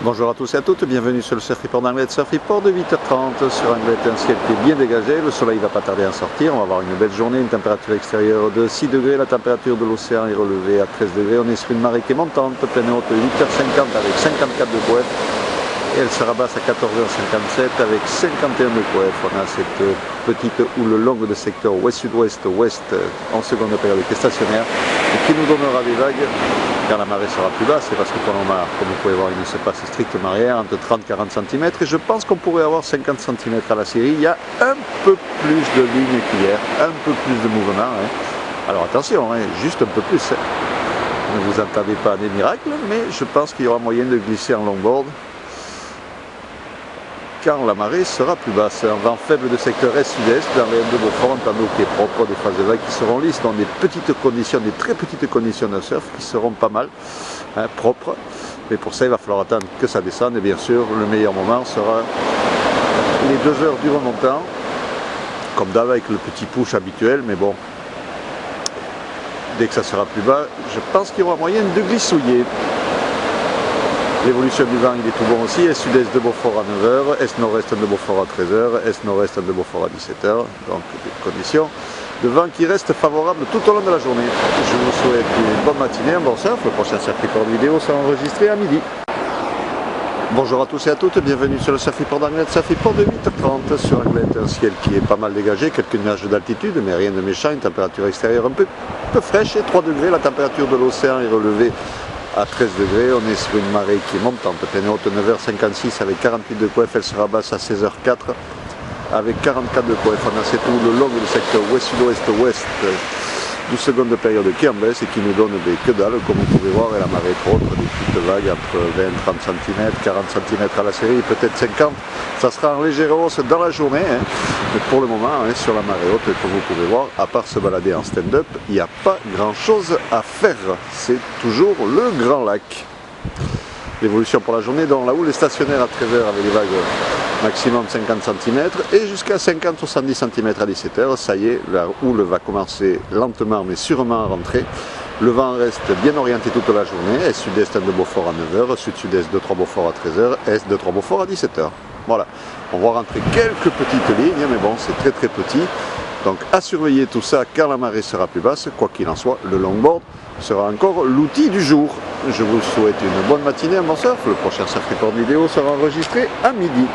Bonjour à tous et à toutes, bienvenue sur le Surf Report d'Anglet, Surf Report de 8h30 sur Anglet, un ciel qui est bien dégagé, le soleil va pas tarder à sortir, on va avoir une belle journée, une température extérieure de 6 degrés, la température de l'océan est relevée à 13 degrés, on est sur une marée qui est montante, pleine haute 8h50 avec 54 de QF et elle se rabasse à 14h57 avec 51 de QF. On a cette petite houle longue de secteur ouest-sud-ouest-ouest en seconde période qui est stationnaire et qui nous donnera des vagues quand la marée sera plus basse. C'est parce que pour le moment, comme vous pouvez voir, il ne se passe strictement rien, entre 30 et 40 cm et je pense qu'on pourrait avoir 50 cm à la série. Il y a un peu plus de lignes qu'hier, un peu plus de mouvement. Alors attention, juste un peu plus. Ne vous attendez pas à des miracles, mais je pense qu'il y aura moyen de glisser en longboard quand la marée sera plus basse. Un vent faible de secteur est-sud-est dans les M de Beaufort, un tableau qui est propre, des phases de vagues qui seront lisses dans des petites conditions, des très petites conditions de surf qui seront pas mal, propres. Mais pour ça, il va falloir attendre que ça descende et bien sûr, le meilleur moment sera les 2 heures du remontant, comme d'hab avec le petit push habituel, mais bon, dès que ça sera plus bas, je pense qu'il y aura moyen de glissouiller. L'évolution du vent, il est tout bon aussi, est-sud-est de Beaufort à 9h, est-nord-est de Beaufort à 13h, est-nord-est de Beaufort à 17h, donc des conditions de vent qui restent favorables tout au long de la journée. Je vous souhaite une bonne matinée, un bon surf, le prochain Surf Report vidéo sera enregistré à midi. Bonjour à tous et à toutes, bienvenue sur le Surf Report d'Anglet, Surf Report de 8h30 sur Anglet, un ciel qui est pas mal dégagé, quelques nuages d'altitude, mais rien de méchant, une température extérieure un peu fraîche et 3 degrés, la température de l'océan est relevée à 13 degrés, on est sur une marée qui est montante, pleine haute 9h56 avec 48 de QF, elle sera basse à 16h04 avec 44 de QF. On a cette houle longue du secteur ouest-sud-ouest-ouest, 12 secondes de période qui en baisse et qui nous donne des que dalle, comme vous pouvez voir, et la marée propre, des petites vagues entre 20 et 30 cm, 40 cm à la série, peut-être 50. Ça sera en légère hausse dans la journée, mais pour le moment, sur la marée haute, comme vous pouvez voir, à part se balader en stand-up, il n'y a pas grand-chose à faire. C'est toujours le Grand Lac. L'évolution pour la journée, dans la houle est stationnaire à 13h avec des vagues maximum 50 cm et jusqu'à 50-70 cm à 17h. Ça y est, la houle va commencer lentement mais sûrement à rentrer. Le vent reste bien orienté toute la journée, est-sud-est de Beaufort à 9h, sud-sud-est de 3 Beaufort à 13h, est de 3 Beaufort à 17h. Voilà, on va rentrer quelques petites lignes, mais bon, c'est très petit. Donc à surveiller tout ça quand la marée sera plus basse, quoi qu'il en soit, le longboard sera encore l'outil du jour. Je vous souhaite une bonne matinée, un bon surf. Le prochain Surf Report vidéo sera enregistré à midi.